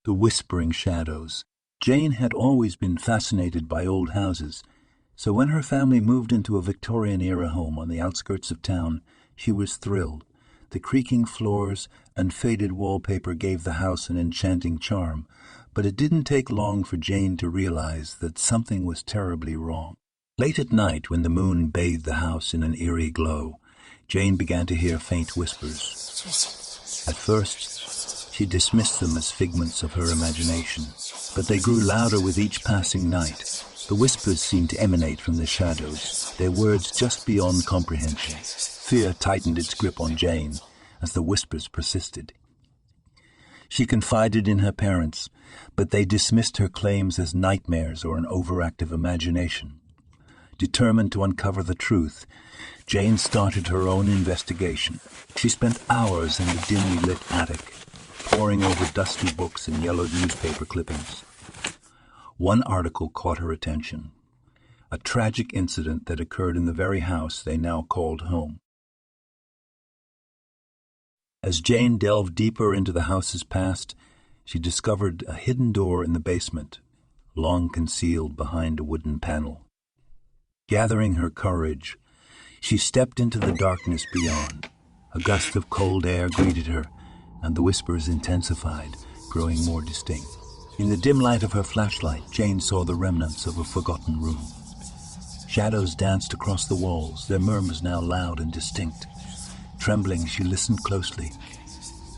The Whispering Shadows. Jane had always been fascinated by old houses, so when her family moved into a Victorian-era home on the outskirts of town, she was thrilled. The creaking floors and faded wallpaper gave the house an enchanting charm, but it didn't take long for Jane to realize that something was terribly wrong. Late at night, when the moon bathed the house in an eerie glow, Jane began to hear faint whispers. At first, she dismissed them as figments of her imagination, but they grew louder with each passing night. The whispers seemed to emanate from the shadows, their words just beyond comprehension. Fear tightened its grip on Jane as the whispers persisted. She confided in her parents, but they dismissed her claims as nightmares or an overactive imagination. Determined to uncover the truth, Jane started her own investigation. She spent hours in the dimly lit attic, poring over dusty books and yellowed newspaper clippings. One article caught her attention, a tragic incident that occurred in the very house they now called home. As Jane delved deeper into the house's past, she discovered a hidden door in the basement, long concealed behind a wooden panel. Gathering her courage, she stepped into the darkness beyond. A gust of cold air greeted her, and the whispers intensified, growing more distinct. In the dim light of her flashlight, Jane saw the remnants of a forgotten room. Shadows danced across the walls, their murmurs now loud and distinct. Trembling, she listened closely,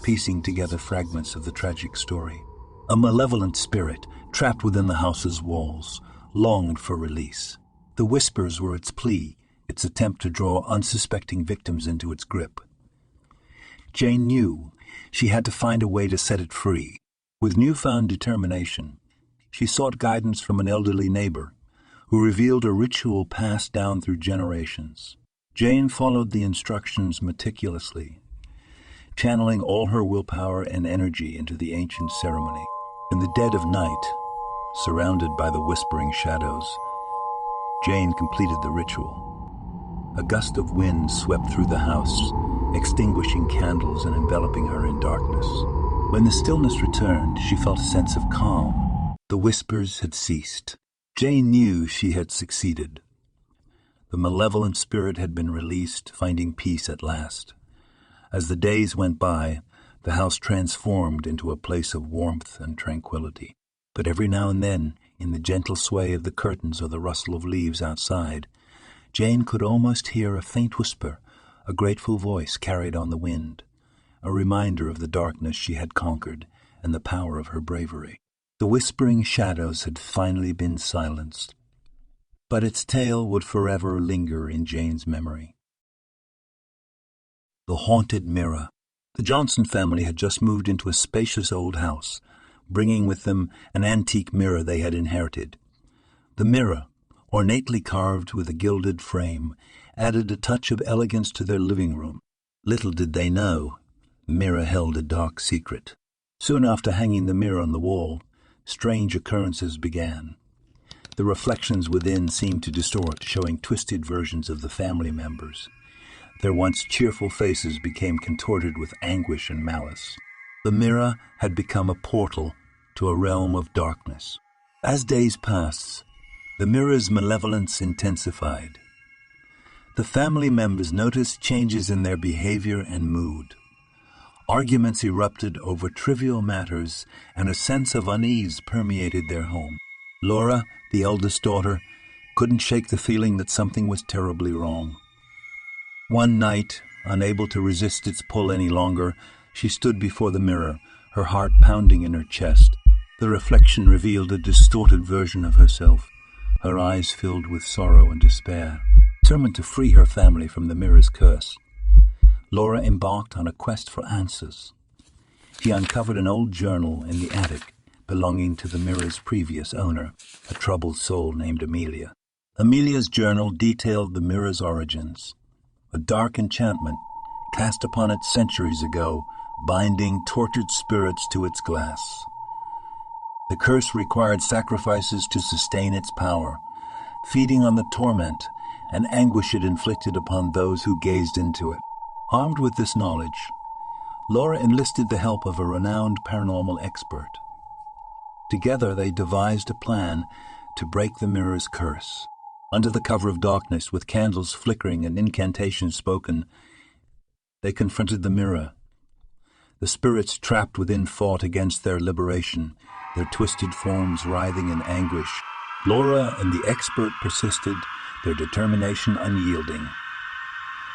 piecing together fragments of the tragic story. A malevolent spirit, trapped within the house's walls, longed for release. The whispers were its plea, its attempt to draw unsuspecting victims into its grip. Jane knew she had to find a way to set it free. With newfound determination, she sought guidance from an elderly neighbor who revealed a ritual passed down through generations. Jane followed the instructions meticulously, channeling all her willpower and energy into the ancient ceremony. In the dead of night, surrounded by the whispering shadows, Jane completed the ritual. A gust of wind swept through the house, extinguishing candles and enveloping her in darkness. When the stillness returned, she felt a sense of calm. The whispers had ceased. Jane knew she had succeeded. The malevolent spirit had been released, finding peace at last. As the days went by, the house transformed into a place of warmth and tranquility. But every now and then, in the gentle sway of the curtains or the rustle of leaves outside, Jane could almost hear a faint whisper, a grateful voice carried on the wind, a reminder of the darkness she had conquered and the power of her bravery. The whispering shadows had finally been silenced, but its tale would forever linger in Jane's memory. The Haunted Mirror. The Johnson family had just moved into a spacious old house, bringing with them an antique mirror they had inherited. The mirror, ornately carved with a gilded frame, added a touch of elegance to their living room. Little did they know, the mirror held a dark secret. Soon after hanging the mirror on the wall, strange occurrences began. The reflections within seemed to distort, showing twisted versions of the family members. Their once cheerful faces became contorted with anguish and malice. The mirror had become a portal to a realm of darkness. As days passed, the mirror's malevolence intensified. The family members noticed changes in their behavior and mood. Arguments erupted over trivial matters, and a sense of unease permeated their home. Laura, the eldest daughter, couldn't shake the feeling that something was terribly wrong. One night, unable to resist its pull any longer, she stood before the mirror, her heart pounding in her chest. The reflection revealed a distorted version of herself, her eyes filled with sorrow and despair. Determined to free her family from the mirror's curse, Laura embarked on a quest for answers. She uncovered an old journal in the attic belonging to the mirror's previous owner, a troubled soul named Amelia. Amelia's journal detailed the mirror's origins, a dark enchantment cast upon it centuries ago, binding tortured spirits to its glass. The curse required sacrifices to sustain its power, feeding on the torment and anguish it inflicted upon those who gazed into it. Armed with this knowledge, Laura enlisted the help of a renowned paranormal expert. Together they devised a plan to break the mirror's curse. Under the cover of darkness, with candles flickering and incantations spoken, they confronted the mirror. The spirits trapped within fought against their liberation, their twisted forms writhing in anguish. Laura and the expert persisted, their determination unyielding.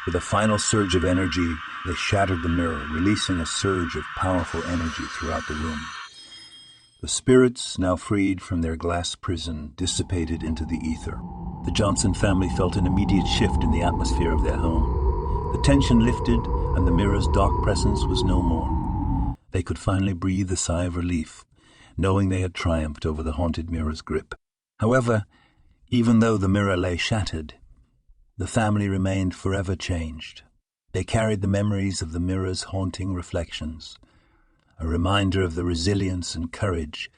With a final surge of energy, they shattered the mirror, releasing a surge of powerful energy throughout the room. The spirits, now freed from their glass prison, dissipated into the ether. The Johnson family felt an immediate shift in the atmosphere of their home. The tension lifted, and the mirror's dark presence was no more. They could finally breathe a sigh of relief, knowing they had triumphed over the haunted mirror's grip. However, even though the mirror lay shattered, the family remained forever changed. They carried the memories of the mirror's haunting reflections, a reminder of the resilience and courage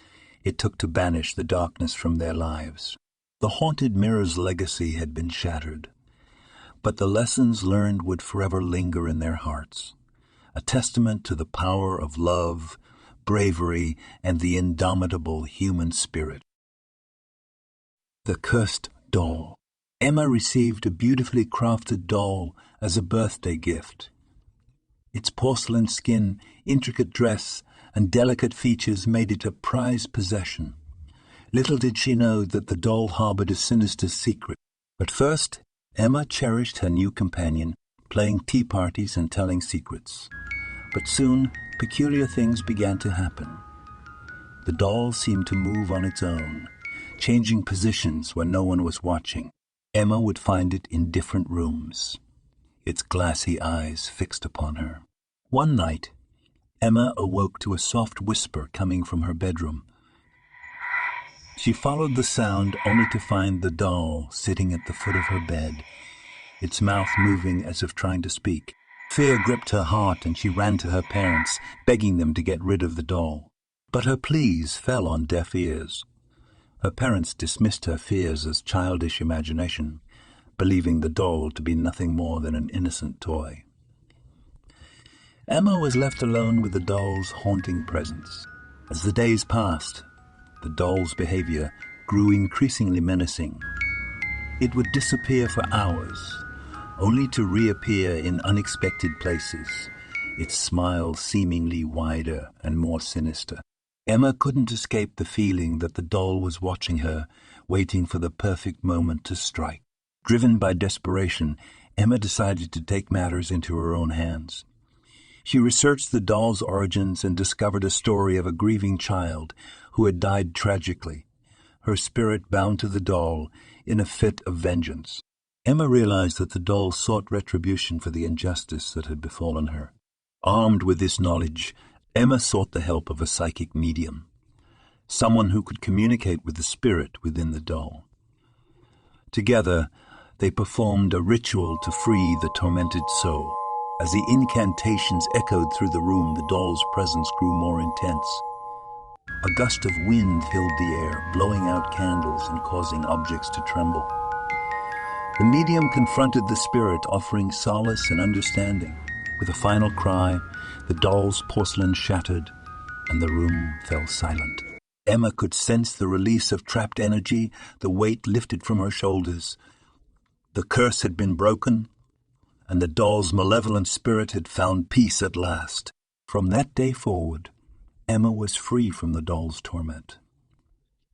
it took to banish the darkness from their lives. The haunted mirror's legacy had been shattered, but the lessons learned would forever linger in their hearts, a testament to the power of love, bravery, and the indomitable human spirit. The Cursed Doll. Emma received a beautifully crafted doll as a birthday gift. Its porcelain skin, intricate dress, and delicate features made it a prized possession. Little did she know that the doll harbored a sinister secret. But first, Emma cherished her new companion, playing tea parties and telling secrets. But soon, peculiar things began to happen. The doll seemed to move on its own, changing positions when no one was watching. Emma would find it in different rooms, its glassy eyes fixed upon her. One night, Emma awoke to a soft whisper coming from her bedroom. She followed the sound only to find the doll sitting at the foot of her bed, its mouth moving as if trying to speak. Fear gripped her heart and she ran to her parents, begging them to get rid of the doll. But her pleas fell on deaf ears. Her parents dismissed her fears as childish imagination, believing the doll to be nothing more than an innocent toy. Emma was left alone with the doll's haunting presence. As the days passed, the doll's behavior grew increasingly menacing. It would disappear for hours, only to reappear in unexpected places, its smile seemingly wider and more sinister. Emma couldn't escape the feeling that the doll was watching her, waiting for the perfect moment to strike. Driven by desperation, Emma decided to take matters into her own hands. She researched the doll's origins and discovered a story of a grieving child who had died tragically, her spirit bound to the doll in a fit of vengeance. Emma realized that the doll sought retribution for the injustice that had befallen her. Armed with this knowledge, Emma sought the help of a psychic medium, someone who could communicate with the spirit within the doll. Together, they performed a ritual to free the tormented soul. As the incantations echoed through the room, the doll's presence grew more intense. A gust of wind filled the air, blowing out candles and causing objects to tremble. The medium confronted the spirit, offering solace and understanding. With a final cry, the doll's porcelain shattered, and the room fell silent. Emma could sense the release of trapped energy, the weight lifted from her shoulders. The curse had been broken, and the doll's malevolent spirit had found peace at last. From that day forward, Emma was free from the doll's torment.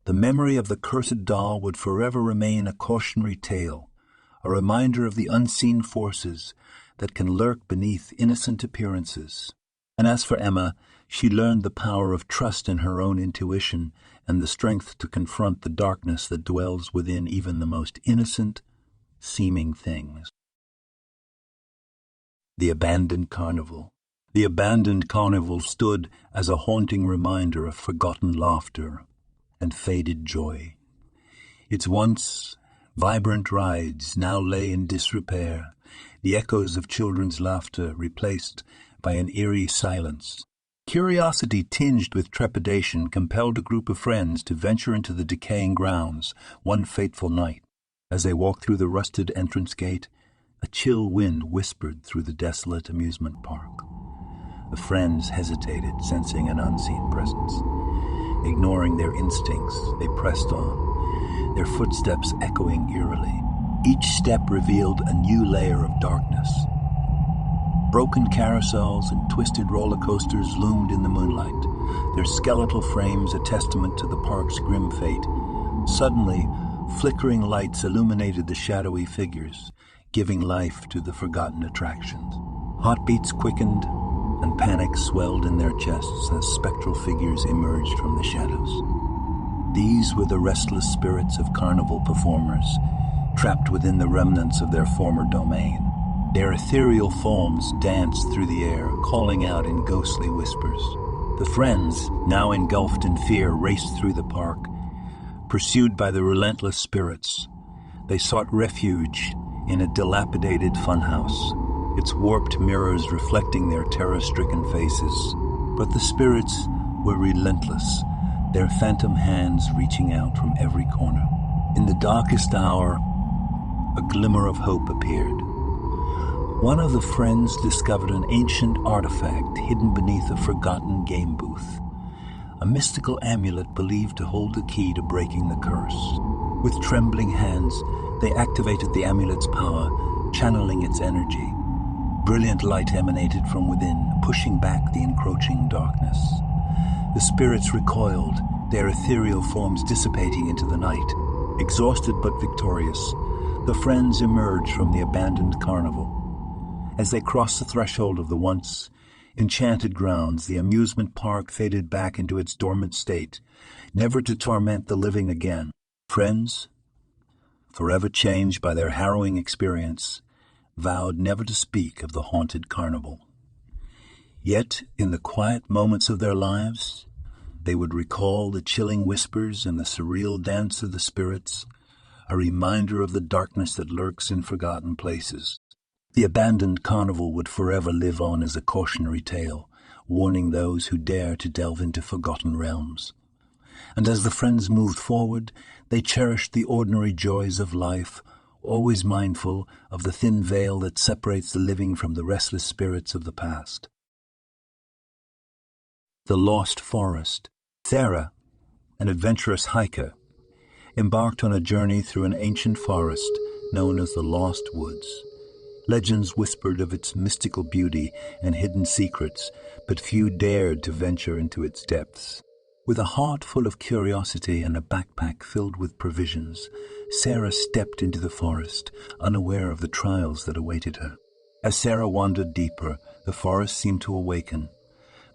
The memory of the cursed doll would forever remain a cautionary tale, a reminder of the unseen forces that can lurk beneath innocent appearances. And as for Emma, she learned the power of trust in her own intuition and the strength to confront the darkness that dwells within even the most innocent seeming things. The Abandoned Carnival. The abandoned carnival stood as a haunting reminder of forgotten laughter and faded joy. Its once vibrant rides now lay in disrepair, the echoes of children's laughter replaced by an eerie silence. Curiosity tinged with trepidation compelled a group of friends to venture into the decaying grounds one fateful night. As they walked through the rusted entrance gate, a chill wind whispered through the desolate amusement park. The friends hesitated, sensing an unseen presence. Ignoring their instincts, they pressed on, their footsteps echoing eerily. Each step revealed a new layer of darkness. Broken carousels and twisted roller coasters loomed in the moonlight, their skeletal frames a testament to the park's grim fate. Suddenly, flickering lights illuminated the shadowy figures, giving life to the forgotten attractions. Heartbeats quickened, and panic swelled in their chests as spectral figures emerged from the shadows. These were the restless spirits of carnival performers, trapped within the remnants of their former domain. Their ethereal forms danced through the air, calling out in ghostly whispers. The friends, now engulfed in fear, raced through the park, pursued by the relentless spirits. They sought refuge in a dilapidated funhouse, its warped mirrors reflecting their terror-stricken faces. But the spirits were relentless, their phantom hands reaching out from every corner. In the darkest hour, a glimmer of hope appeared. One of the friends discovered an ancient artifact hidden beneath a forgotten game booth, a mystical amulet believed to hold the key to breaking the curse. With trembling hands, they activated the amulet's power, channeling its energy. Brilliant light emanated from within, pushing back the encroaching darkness. The spirits recoiled, their ethereal forms dissipating into the night. Exhausted but victorious, the friends emerged from the abandoned carnival. As they crossed the threshold of the once enchanted grounds, the amusement park faded back into its dormant state, never to torment the living again. Friends, forever changed by their harrowing experience, vowed never to speak of the haunted carnival. Yet, in the quiet moments of their lives, they would recall the chilling whispers and the surreal dance of the spirits, a reminder of the darkness that lurks in forgotten places. The abandoned carnival would forever live on as a cautionary tale, warning those who dare to delve into forgotten realms. And as the friends moved forward, they cherished the ordinary joys of life, always mindful of the thin veil that separates the living from the restless spirits of the past. The Lost Forest. Sarah, an adventurous hiker, embarked on a journey through an ancient forest known as the Lost Woods. Legends whispered of its mystical beauty and hidden secrets, but few dared to venture into its depths. With a heart full of curiosity and a backpack filled with provisions, Sarah stepped into the forest, unaware of the trials that awaited her. As Sarah wandered deeper, the forest seemed to awaken.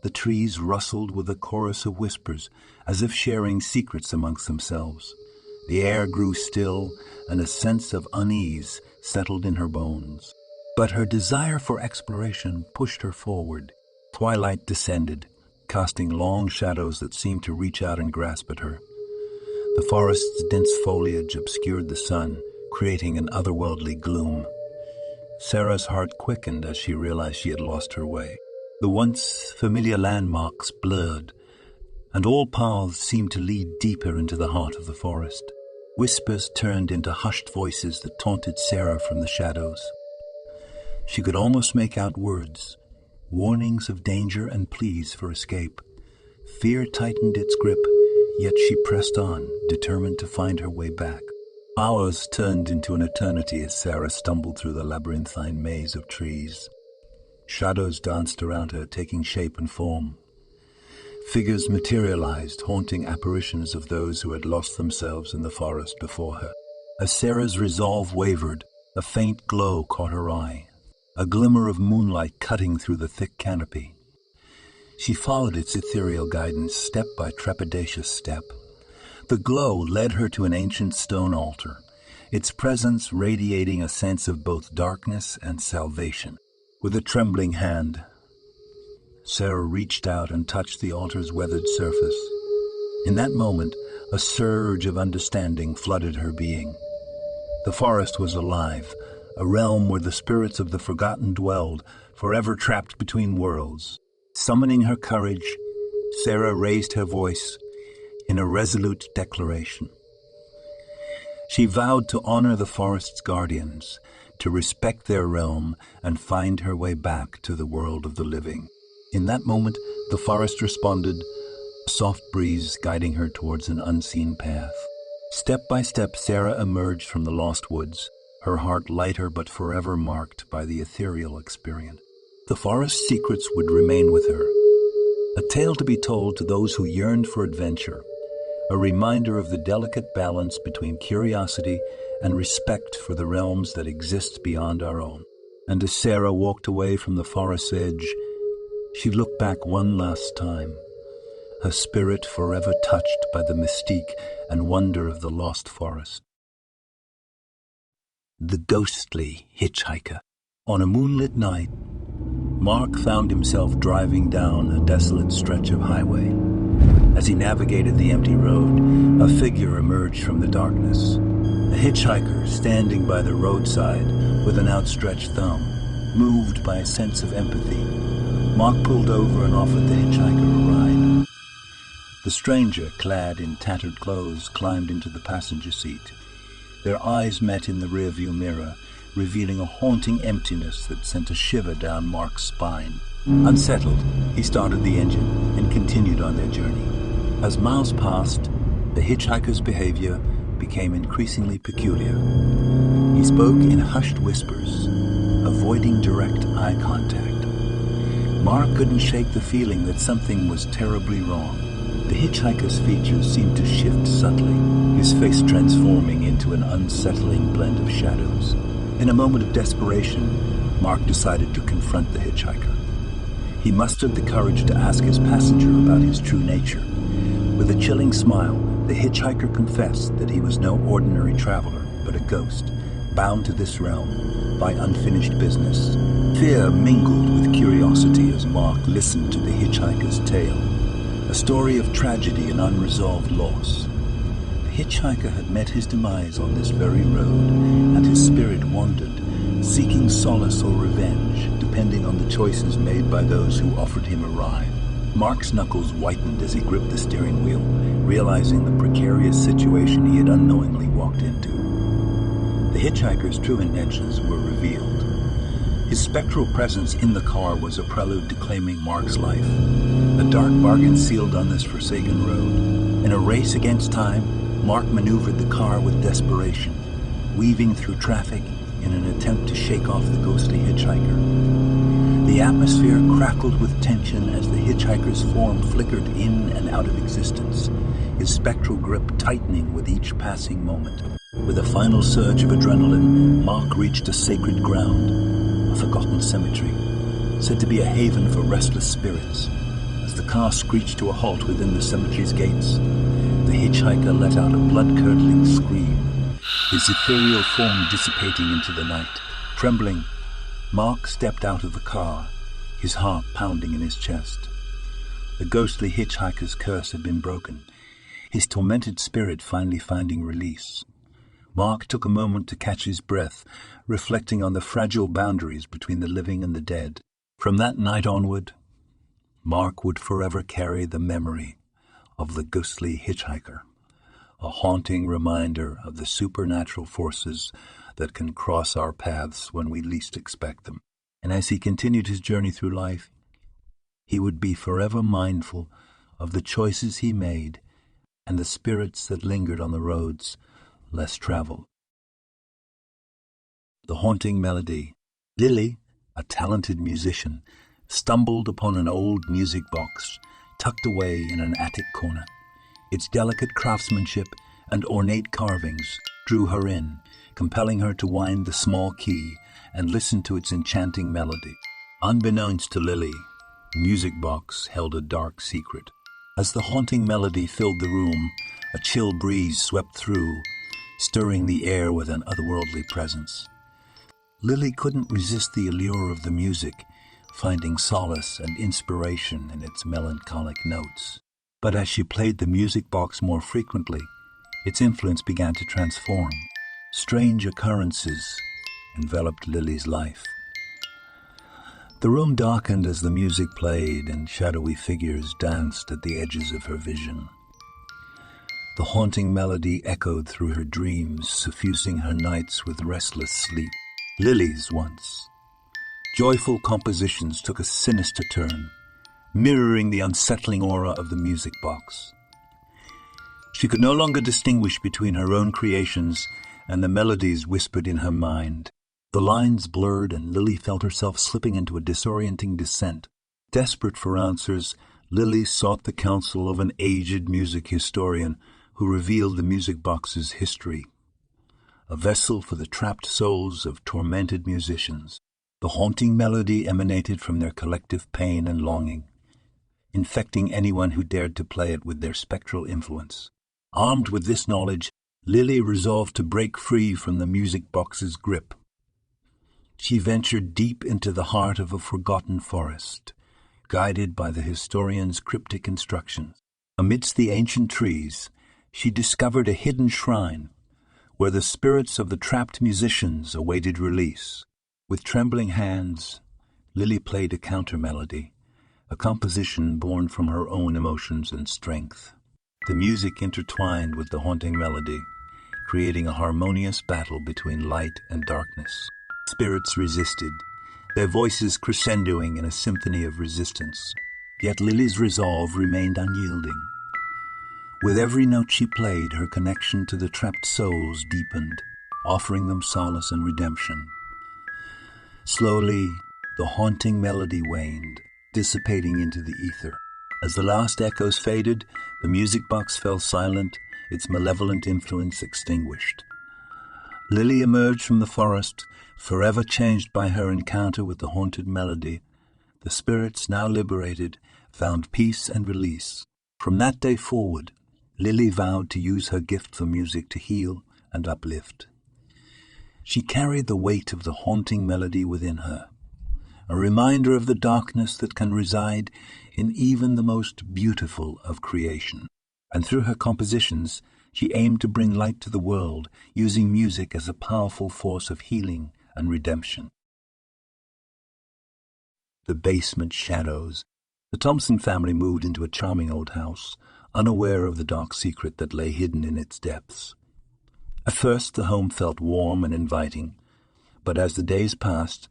The trees rustled with a chorus of whispers, as if sharing secrets amongst themselves. The air grew still, and a sense of unease settled in her bones. But her desire for exploration pushed her forward. Twilight descended, casting long shadows that seemed to reach out and grasp at her. The forest's dense foliage obscured the sun, creating an otherworldly gloom. Sarah's heart quickened as she realized she had lost her way. The once familiar landmarks blurred, and all paths seemed to lead deeper into the heart of the forest. Whispers turned into hushed voices that taunted Sarah from the shadows. She could almost make out words, warnings of danger and pleas for escape. Fear tightened its grip, yet she pressed on, determined to find her way back. Hours turned into an eternity as Sarah stumbled through the labyrinthine maze of trees. Shadows danced around her, taking shape and form. Figures materialized, haunting apparitions of those who had lost themselves in the forest before her. As Sarah's resolve wavered, a faint glow caught her eye, a glimmer of moonlight cutting through the thick canopy. She followed its ethereal guidance step by trepidatious step. The glow led her to an ancient stone altar, its presence radiating a sense of both darkness and salvation. With a trembling hand, Sarah reached out and touched the altar's weathered surface. In that moment, a surge of understanding flooded her being. The forest was alive, a realm where the spirits of the forgotten dwelled, forever trapped between worlds. Summoning her courage, Sarah raised her voice in a resolute declaration. She vowed to honor the forest's guardians, to respect their realm, and find her way back to the world of the living. In that moment, the forest responded, a soft breeze guiding her towards an unseen path. Step by step, Sarah emerged from the lost woods, her heart lighter but forever marked by the ethereal experience. The forest's secrets would remain with her, a tale to be told to those who yearned for adventure, a reminder of the delicate balance between curiosity and respect for the realms that exist beyond our own. And as Sarah walked away from the forest's edge, she looked back one last time, her spirit forever touched by the mystique and wonder of the lost forest. The ghostly hitchhiker. On a moonlit night, Mark found himself driving down a desolate stretch of highway. As he navigated the empty road, a figure emerged from the darkness. A hitchhiker standing by the roadside with an outstretched thumb. Moved by a sense of empathy, Mark pulled over and offered the hitchhiker a ride. The stranger, clad in tattered clothes, climbed into the passenger seat. Their eyes met in the rearview mirror, revealing a haunting emptiness that sent a shiver down Mark's spine. Unsettled, he started the engine and continued on their journey. As miles passed, the hitchhiker's behavior became increasingly peculiar. He spoke in hushed whispers, avoiding direct eye contact. Mark couldn't shake the feeling that something was terribly wrong. The hitchhiker's features seemed to shift subtly, his face transforming into an unsettling blend of shadows. In a moment of desperation, Mark decided to confront the hitchhiker. He mustered the courage to ask his passenger about his true nature. With a chilling smile, the hitchhiker confessed that he was no ordinary traveler, but a ghost, bound to this realm by unfinished business. Fear mingled with curiosity as Mark listened to the hitchhiker's tale, a story of tragedy and unresolved loss. The hitchhiker had met his demise on this very road, and his spirit wandered, seeking solace or revenge, depending on the choices made by those who offered him a ride. Mark's knuckles whitened as he gripped the steering wheel, realizing the precarious situation he had unknowingly walked into. The hitchhiker's true intentions were revealed. His spectral presence in the car was a prelude to claiming Mark's life, a dark bargain sealed on this forsaken road. In a race against time, Mark maneuvered the car with desperation, weaving through traffic in an attempt to shake off the ghostly hitchhiker. The atmosphere crackled with tension as the hitchhiker's form flickered in and out of existence, his spectral grip tightening with each passing moment. With a final surge of adrenaline, Mark reached a sacred ground, a forgotten cemetery, said to be a haven for restless spirits. As the car screeched to a halt within the cemetery's gates, the hitchhiker let out a blood-curdling scream, his ethereal form dissipating into the night. Trembling, Mark stepped out of the car, his heart pounding in his chest. The ghostly hitchhiker's curse had been broken, his tormented spirit finally finding release. Mark took a moment to catch his breath, reflecting on the fragile boundaries between the living and the dead. From that night onward, Mark would forever carry the memory of the ghostly hitchhiker, a haunting reminder of the supernatural forces that can cross our paths when we least expect them. And as he continued his journey through life, he would be forever mindful of the choices he made and the spirits that lingered on the roads less traveled. The haunting melody. Lily, a talented musician, stumbled upon an old music box tucked away in an attic corner. Its delicate craftsmanship and ornate carvings drew her in, compelling her to wind the small key and listen to its enchanting melody. Unbeknownst to Lily, the music box held a dark secret. As the haunting melody filled the room, a chill breeze swept through, stirring the air with an otherworldly presence. Lily couldn't resist the allure of the music, finding solace and inspiration in its melancholic notes. But as she played the music box more frequently, its influence began to transform. Strange occurrences enveloped Lily's life. The room darkened as the music played, and shadowy figures danced at the edges of her vision. The haunting melody echoed through her dreams, suffusing her nights with restless sleep. Lily's once joyful compositions took a sinister turn mirroring the unsettling aura of the music box. She could no longer distinguish between her own creations and the melodies whispered in her mind. The lines blurred, and Lily felt herself slipping into a disorienting descent. Desperate for answers, Lily sought the counsel of an aged music historian who revealed the music box's history. A vessel for the trapped souls of tormented musicians, the haunting melody emanated from their collective pain and longing, infecting anyone who dared to play it with their spectral influence. Armed with this knowledge, Lily resolved to break free from the music box's grip. She ventured deep into the heart of a forgotten forest, guided by the historian's cryptic instructions. Amidst the ancient trees, she discovered a hidden shrine where the spirits of the trapped musicians awaited release. With trembling hands, Lily played a counter-melody, a composition born from her own emotions and strength. The music intertwined with the haunting melody, creating a harmonious battle between light and darkness. Spirits resisted, their voices crescendoing in a symphony of resistance. Yet Lily's resolve remained unyielding. With every note she played, her connection to the trapped souls deepened, offering them solace and redemption. Slowly, the haunting melody waned, dissipating into the ether. As the last echoes faded, the music box fell silent, its malevolent influence extinguished. Lily emerged from the forest, forever changed by her encounter with the haunted melody. The spirits, now liberated, found peace and release. From that day forward, Lily vowed to use her gift for music to heal and uplift. She carried the weight of the haunting melody within her, a reminder of the darkness that can reside in even the most beautiful of creation. And through her compositions, she aimed to bring light to the world, using music as a powerful force of healing and redemption. The basement shadows. The Thompson family moved into a charming old house, unaware of the dark secret that lay hidden in its depths. At first, the home felt warm and inviting, but as the days passed,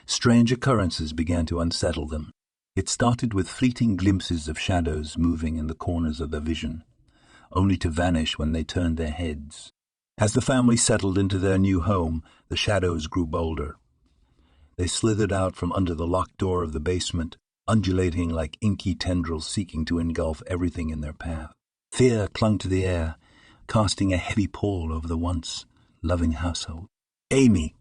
strange occurrences began to unsettle them. It started with fleeting glimpses of shadows moving in the corners of their vision, only to vanish when they turned their heads. As the family settled into their new home, the shadows grew bolder. They slithered out from under the locked door of the basement, undulating like inky tendrils seeking to engulf everything in their path. Fear clung to the air, casting a heavy pall over the once loving household. Amy,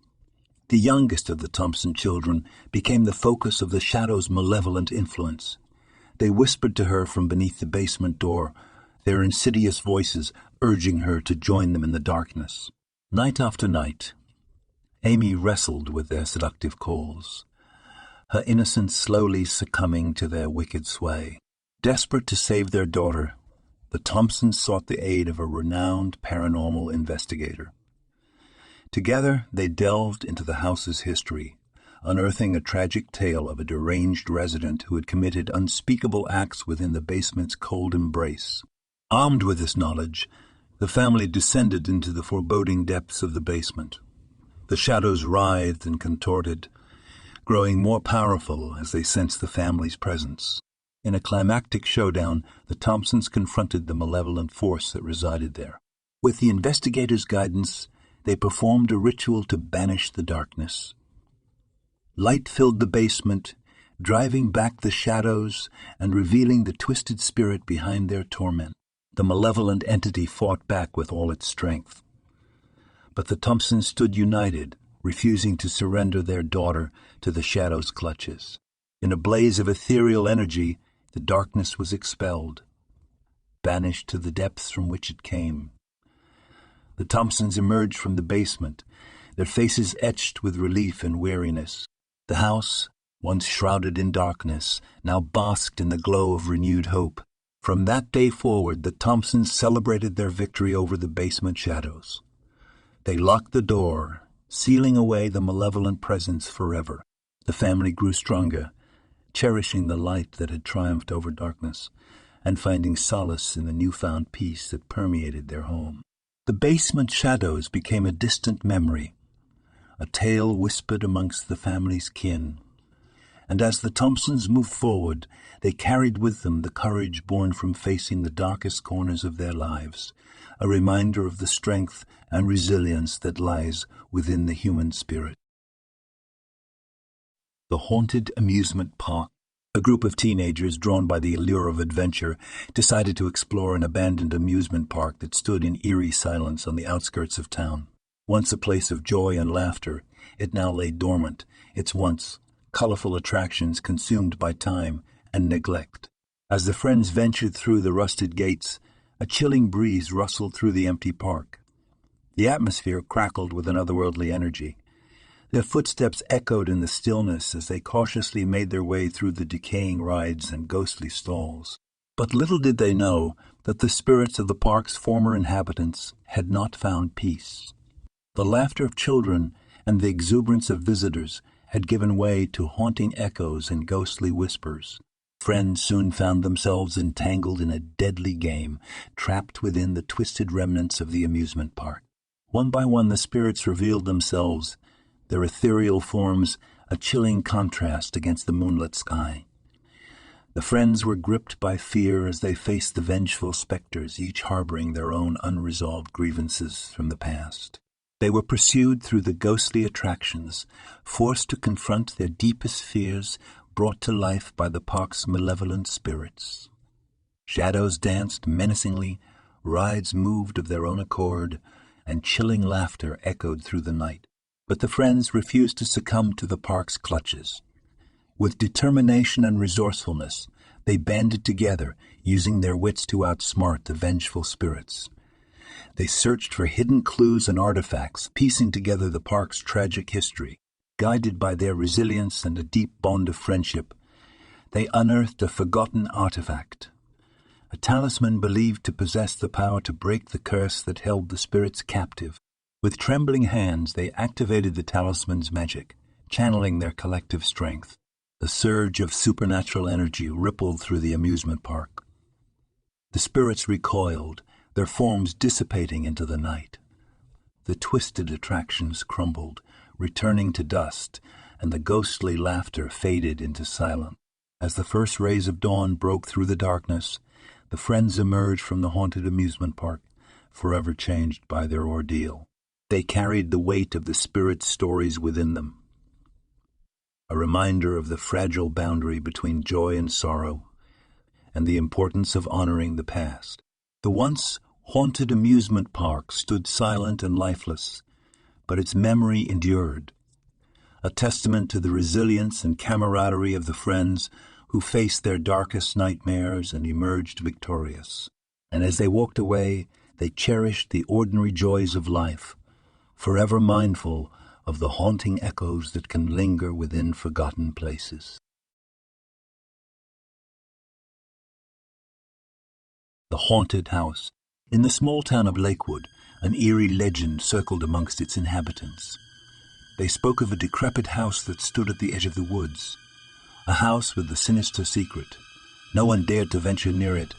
the youngest of the Thompson children, became the focus of the shadow's malevolent influence. They whispered to her from beneath the basement door, their insidious voices urging her to join them in the darkness. Night after night, Amy wrestled with their seductive calls, her innocence slowly succumbing to their wicked sway. Desperate to save their daughter, the Thompsons sought the aid of a renowned paranormal investigator. Together, they delved into the house's history, unearthing a tragic tale of a deranged resident who had committed unspeakable acts within the basement's cold embrace. Armed with this knowledge, the family descended into the foreboding depths of the basement. The shadows writhed and contorted, growing more powerful as they sensed the family's presence. In a climactic showdown, the Thompsons confronted the malevolent force that resided there. With the investigators' guidance, they performed a ritual to banish the darkness. Light filled the basement, driving back the shadows and revealing the twisted spirit behind their torment. The malevolent entity fought back with all its strength. But the Thompsons stood united, refusing to surrender their daughter to the shadow's clutches. In a blaze of ethereal energy, the darkness was expelled, banished to the depths from which it came. The Thompsons emerged from the basement, their faces etched with relief and weariness. The house, once shrouded in darkness, now basked in the glow of renewed hope. From that day forward, the Thompsons celebrated their victory over the basement shadows. They locked the door, sealing away the malevolent presence forever. The family grew stronger, cherishing the light that had triumphed over darkness, and finding solace in the newfound peace that permeated their home. The basement shadows became a distant memory, a tale whispered amongst the family's kin, and as the Thompsons moved forward, they carried with them the courage born from facing the darkest corners of their lives, a reminder of the strength and resilience that lies within the human spirit. The Haunted Amusement Park. A group of teenagers, drawn by the allure of adventure, decided to explore an abandoned amusement park that stood in eerie silence on the outskirts of town. Once a place of joy and laughter, it now lay dormant, its once colorful attractions consumed by time and neglect. As the friends ventured through the rusted gates, a chilling breeze rustled through the empty park. The atmosphere crackled with an otherworldly energy. Their footsteps echoed in the stillness as they cautiously made their way through the decaying rides and ghostly stalls. But little did they know that the spirits of the park's former inhabitants had not found peace. The laughter of children and the exuberance of visitors had given way to haunting echoes and ghostly whispers. Friends soon found themselves entangled in a deadly game, trapped within the twisted remnants of the amusement park. One by one the spirits revealed themselves, their ethereal forms a chilling contrast against the moonlit sky. The friends were gripped by fear as they faced the vengeful specters, each harboring their own unresolved grievances from the past. They were pursued through the ghostly attractions, forced to confront their deepest fears, brought to life by the park's malevolent spirits. Shadows danced menacingly, rides moved of their own accord, and chilling laughter echoed through the night. But the friends refused to succumb to the park's clutches. With determination and resourcefulness, they banded together, using their wits to outsmart the vengeful spirits. They searched for hidden clues and artifacts, piecing together the park's tragic history. Guided by their resilience and a deep bond of friendship, they unearthed a forgotten artifact, a talisman believed to possess the power to break the curse that held the spirits captive. With trembling hands, they activated the talisman's magic, channeling their collective strength. A surge of supernatural energy rippled through the amusement park. The spirits recoiled, their forms dissipating into the night. The twisted attractions crumbled, returning to dust, and the ghostly laughter faded into silence. As the first rays of dawn broke through the darkness, the friends emerged from the haunted amusement park, forever changed by their ordeal. They carried the weight of the spirit's stories within them, a reminder of the fragile boundary between joy and sorrow, and the importance of honoring the past. The once haunted amusement park stood silent and lifeless, but its memory endured, a testament to the resilience and camaraderie of the friends who faced their darkest nightmares and emerged victorious. And as they walked away, they cherished the ordinary joys of life, forever mindful of the haunting echoes that can linger within forgotten places. The Haunted House. In the small town of Lakewood, an eerie legend circled amongst its inhabitants. They spoke of a decrepit house that stood at the edge of the woods, a house with a sinister secret. No one dared to venture near it,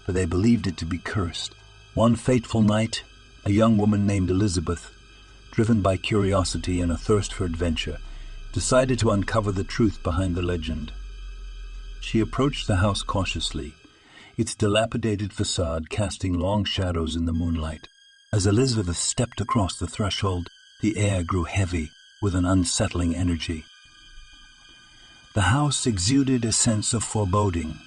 for they believed it to be cursed. One fateful night, a young woman named Elizabeth, driven by curiosity and a thirst for adventure, decided to uncover the truth behind the legend. She approached the house cautiously, its dilapidated facade casting long shadows in the moonlight. As Elizabeth stepped across the threshold, the air grew heavy with an unsettling energy. The house exuded a sense of foreboding,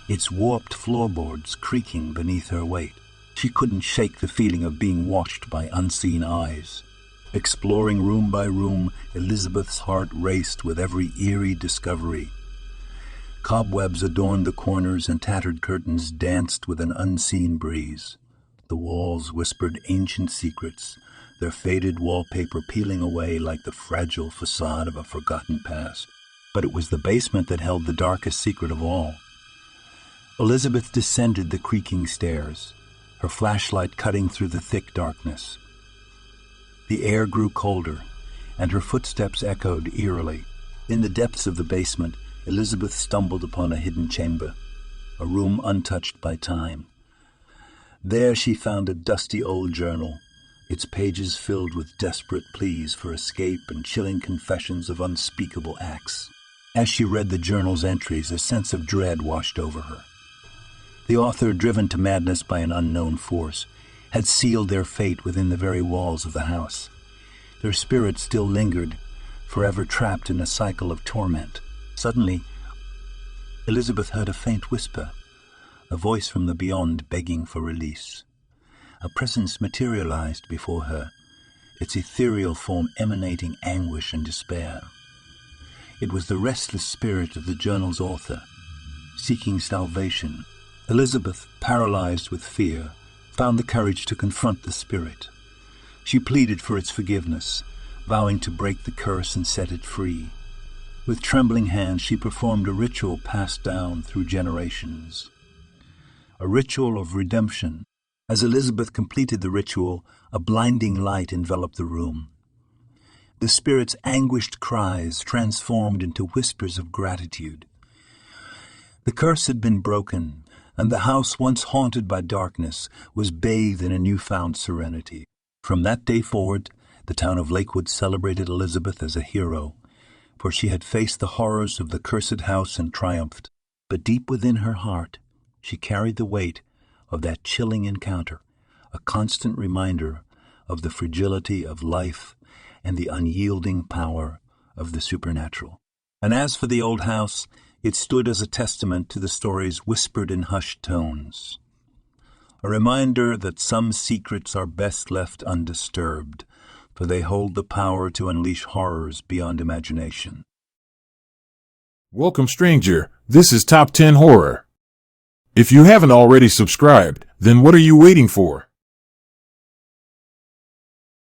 its warped floorboards creaking beneath her weight. She couldn't shake the feeling of being watched by unseen eyes. Exploring room by room, Elizabeth's heart raced with every eerie discovery. Cobwebs adorned the corners and tattered curtains danced with an unseen breeze. The walls whispered ancient secrets, their faded wallpaper peeling away like the fragile facade of a forgotten past. But it was the basement that held the darkest secret of all. Elizabeth descended the creaking stairs, her flashlight cutting through the thick darkness. The air grew colder, and her footsteps echoed eerily. In the depths of the basement, Elizabeth stumbled upon a hidden chamber, a room untouched by time. There she found a dusty old journal, its pages filled with desperate pleas for escape and chilling confessions of unspeakable acts. As she read the journal's entries, a sense of dread washed over her. The author, driven to madness by an unknown force, had sealed their fate within the very walls of the house. Their spirits still lingered, forever trapped in a cycle of torment. Suddenly, Elizabeth heard a faint whisper, a voice from the beyond begging for release. A presence materialized before her, its ethereal form emanating anguish and despair. It was the restless spirit of the journal's author, seeking salvation. Elizabeth, paralyzed with fear, found the courage to confront the spirit. She pleaded for its forgiveness, vowing to break the curse and set it free. With trembling hands, she performed a ritual passed down through generations. A ritual of redemption. As Elizabeth completed the ritual, a blinding light enveloped the room. The spirit's anguished cries transformed into whispers of gratitude. The curse had been broken, and the house, once haunted by darkness, was bathed in a newfound serenity. From that day forward, the town of Lakewood celebrated Elizabeth as a hero, for she had faced the horrors of the cursed house and triumphed. But deep within her heart, she carried the weight of that chilling encounter, a constant reminder of the fragility of life and the unyielding power of the supernatural. And as for the old house, it stood as a testament to the stories whispered in hushed tones, a reminder that some secrets are best left undisturbed, for they hold the power to unleash horrors beyond imagination. Welcome, stranger. This is Top 10 Horror. If you haven't already subscribed, then what are you waiting for?